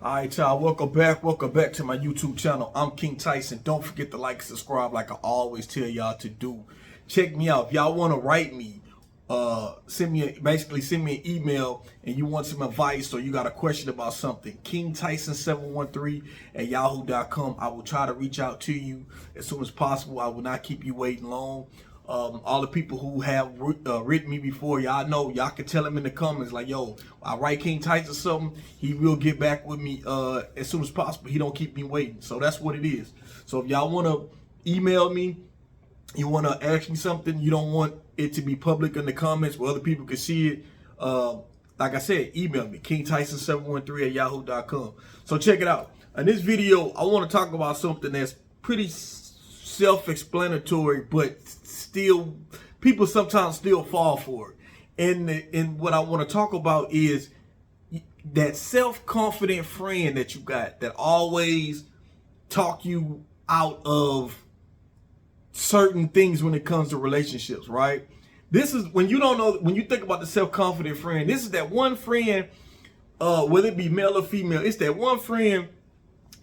All right, y'all. Welcome back. Welcome back to my YouTube channel. I'm King Tyson. Don't forget to like and subscribe like I always tell y'all to do. Check me out. If y'all want to write me, send me an email and you want some advice or you got a question about something, KingTyson713 at yahoo.com. I will try to reach out to you as soon as possible. I will not keep you waiting long. All the people who have written me before, y'all know, y'all can tell him in the comments like, yo, I write King Tyson something, he will get back with me as soon as possible. He don't keep me waiting. So that's what it is. So if y'all want to email me, you want to ask me something, you don't want it to be public in the comments where other people can see it, like I said, email me, KingTyson713 at yahoo.com. So check it out. In this video, I want to talk about something that's pretty self-explanatory, but still, people sometimes still fall for it. And what I want to talk about is that self-confident friend that you got that always talk you out of certain things when it comes to relationships, right? This is when you don't know, when you think about the self-confident friend, this is that one friend, whether it be male or female, it's that one friend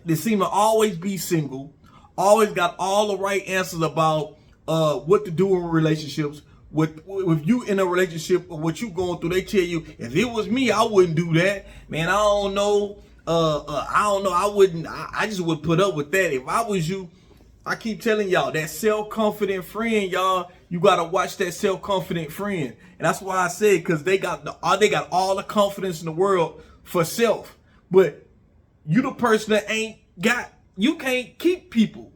that seem to always be single, always got all the right answers about what to do in relationships. With you in a relationship or what you going through, they tell you, if it was me, I wouldn't do that. Man, I don't know. I wouldn't. I just would put up with that. If I was you, I keep telling y'all, that self-confident friend, y'all, you gotta watch that self-confident friend. And that's why I said, because they got all the confidence in the world for self. But you the person that ain't got, you can't keep people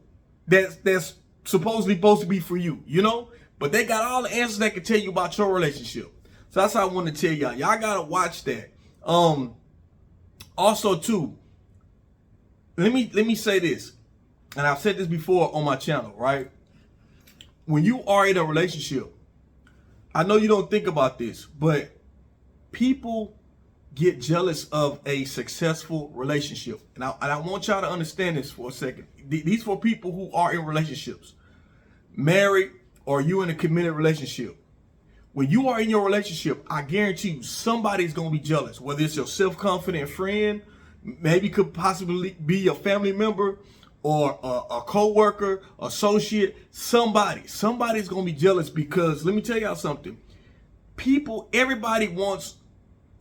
that's supposedly supposed to be for you, you know? But they got all the answers that can tell you about your relationship. So that's how I want to tell y'all. Y'all gotta watch that. Also too, let me say this, and I've said this before on my channel, right? When you are in a relationship, I know you don't think about this, but people get jealous of a successful relationship. And I want y'all to understand this for a second. These for people who are in relationships, married, or you in a committed relationship. When you are in your relationship, I guarantee you somebody's going to be jealous, whether it's your self-confident friend, maybe could possibly be a family member, or a co-worker, associate, somebody's going to be jealous, because let me tell y'all something. Everybody wants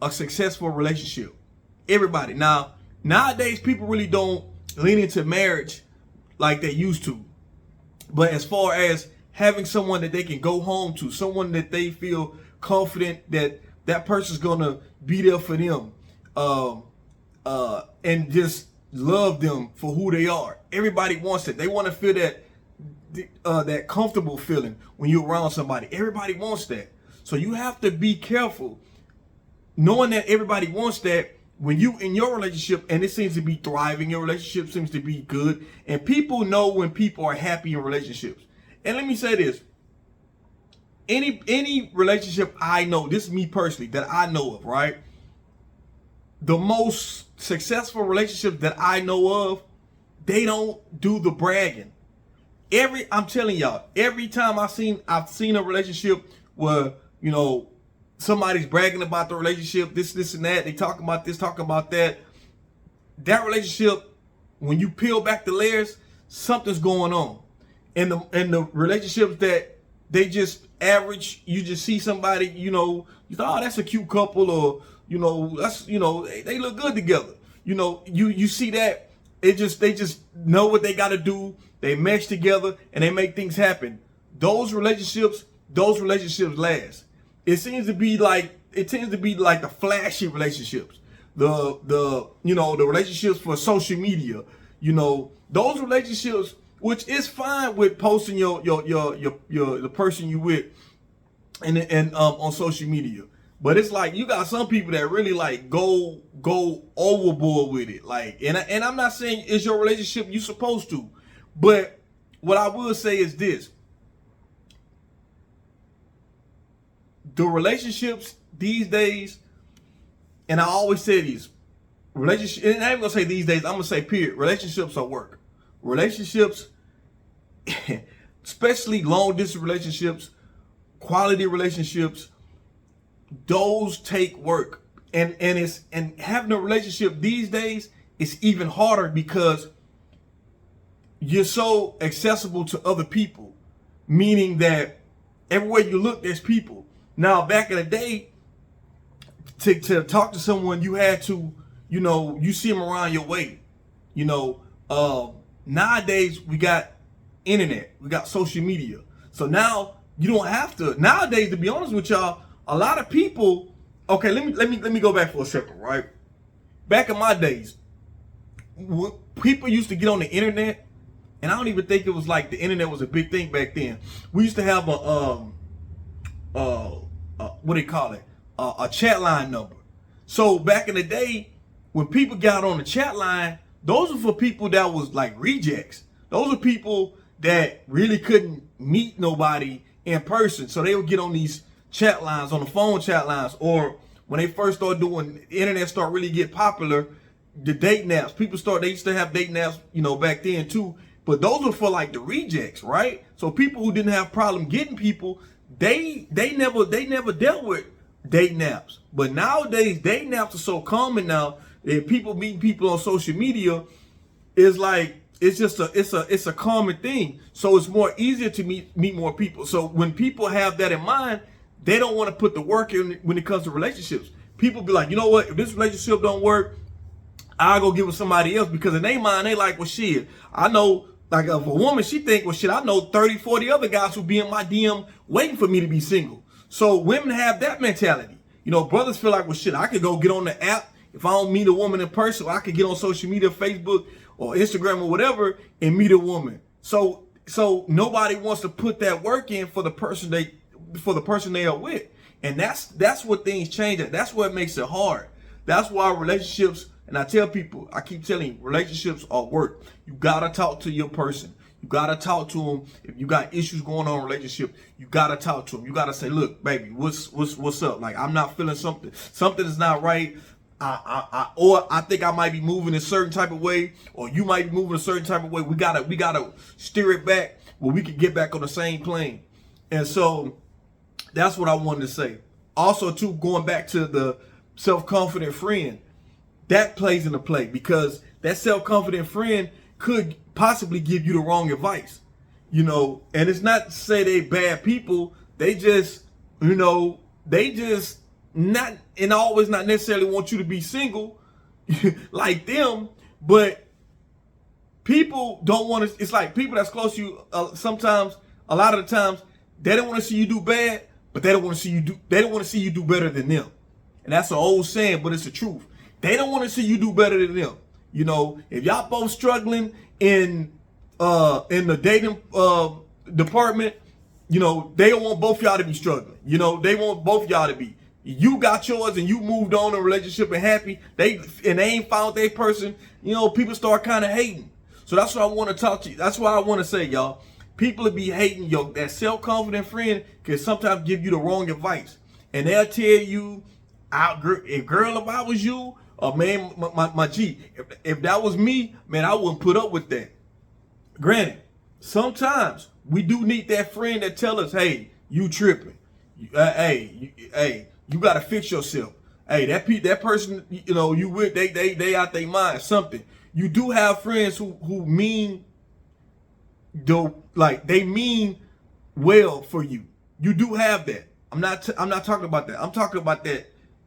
a successful relationship. Everybody. Now, nowadays, people really don't lean into marriage like they used to. But as far as having someone that they can go home to, someone that they feel confident that that person's gonna be there for them, and just love them for who they are. Everybody wants it. They want to feel that comfortable feeling when you're around somebody. Everybody wants that. So you have to be careful, knowing that everybody wants that. When you in your relationship and it seems to be thriving, your relationship seems to be good, and people know when people are happy in relationships. And let me say this, any relationship I know, this is me personally, that I know of, right? The most successful relationships that I know of, they don't do the bragging. I'm telling y'all, every time I've seen a relationship where, you know, somebody's bragging about the relationship, this and that, they talking about this, talking about that. That relationship, when you peel back the layers, something's going on. And the relationships that they just average, you just see somebody, you know, you thought, oh, that's a cute couple, or, you know, that's, you know, they look good together. You know, you see that, they just know what they got to do. They mesh together and they make things happen. Those relationships last. It tends to be like the flashy relationships, the you know, the relationships for social media, you know, those relationships, which is fine with posting your the person you with and on social media. But it's like you got some people that really like go overboard with it. Like, and I'm not saying it's your relationship you supposed to, but what I will say is this: the relationships these days, and I always say these relationships, and I ain't gonna say these days, I'm gonna say period. Relationships are work. Relationships, especially long distance relationships, quality relationships, those take work. And having a relationship these days it's even harder because you're so accessible to other people, meaning that everywhere you look, there's people. Now, back in the day, to talk to someone, you had to, you see them around your way. Nowadays, we got internet, we got social media. So now you don't have to. Nowadays, to be honest with y'all, a lot of people. Okay, let me go back for a second, right? Back in my days, people used to get on the internet. And I don't even think it was like the internet was a big thing back then. We used to have a what do you call it? A chat line number. So back in the day, when people got on the chat line, those were for people that was like rejects. Those are people that really couldn't meet nobody in person. So they would get on these chat lines, on the phone chat lines, or when they first started doing, the internet started really get popular, the dating apps. They used to have dating apps, back then too. But those were for like the rejects, right? So people who didn't have problem getting people, they never dealt with dating apps. But nowadays, dating apps are so common now that people meeting people on social media is like, it's a common thing. So it's more easier to meet more people. So when people have that in mind, they don't want to put the work in when it comes to relationships. People be like, you know what? If this relationship don't work, I'll go get with somebody else, because in their mind, they like, well, shit, I know. Like, if a woman, she think, well, shit, I know 30, 40 other guys who be in my DM waiting for me to be single. So women have that mentality. Brothers feel like, well, shit, I could go get on the app. If I don't meet a woman in person, I could get on social media, Facebook or Instagram or whatever, and meet a woman. So nobody wants to put that work in for the person they are with. And that's what things change. That's what makes it hard. That's why relationships. And I tell people, I keep telling you, relationships are work. You gotta talk to your person. You gotta talk to them. If you got issues going on in a relationship, you gotta talk to them. You gotta say, look, baby, what's up? Like, I'm not feeling something. Something is not right. Or I think I might be moving a certain type of way, or you might be moving a certain type of way. We gotta steer it back where we can get back on the same plane. And so that's what I wanted to say. Also, too, going back to the self-confident friend. That plays into play, because that self-confident friend could possibly give you the wrong advice, and it's not to say they bad people. They just, not, and always not necessarily want you to be single like them, but people don't want to, it's like people that's close to you, sometimes, a lot of the times, they don't want to see you do bad, but they don't want to see you do better than them. And that's an old saying, but it's the truth. They don't want to see you do better than them. If y'all both struggling in the dating department, they don't want both y'all to be struggling. They want both y'all to be. You got yours and you moved on in a relationship and happy. They ain't found their person. People start kind of hating. So that's what I want to talk to you. That's why I want to say, y'all, people will be hating that self-confident friend can sometimes give you the wrong advice, and they'll tell you, girl, if I was you. Man, my G, if that was me, man, I wouldn't put up with that. Granted, sometimes we do need that friend that tell us, hey, you tripping. Hey, you got to fix yourself. Hey, that person, you with, they out their mind, something. You do have friends who mean, they mean well for you. You do have that. I'm not talking about that. I'm talking about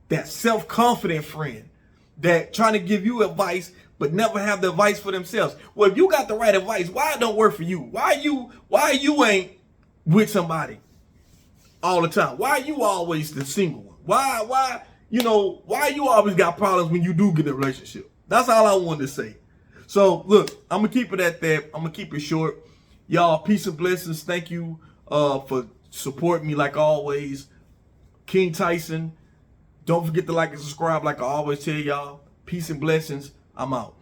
that self-confident friend that trying to give you advice but never have the advice for themselves. Well, if you got the right advice, why it don't work for you? Why you ain't with somebody all the time? Why you always the single one? Why you always got problems when you do get in a relationship? That's all I wanted to say. So look, I'm gonna keep it at that. I'm gonna keep it short. Y'all, peace and blessings. Thank you for supporting me like always. King Tyson. Don't forget to like and subscribe like I always tell y'all. Peace and blessings. I'm out.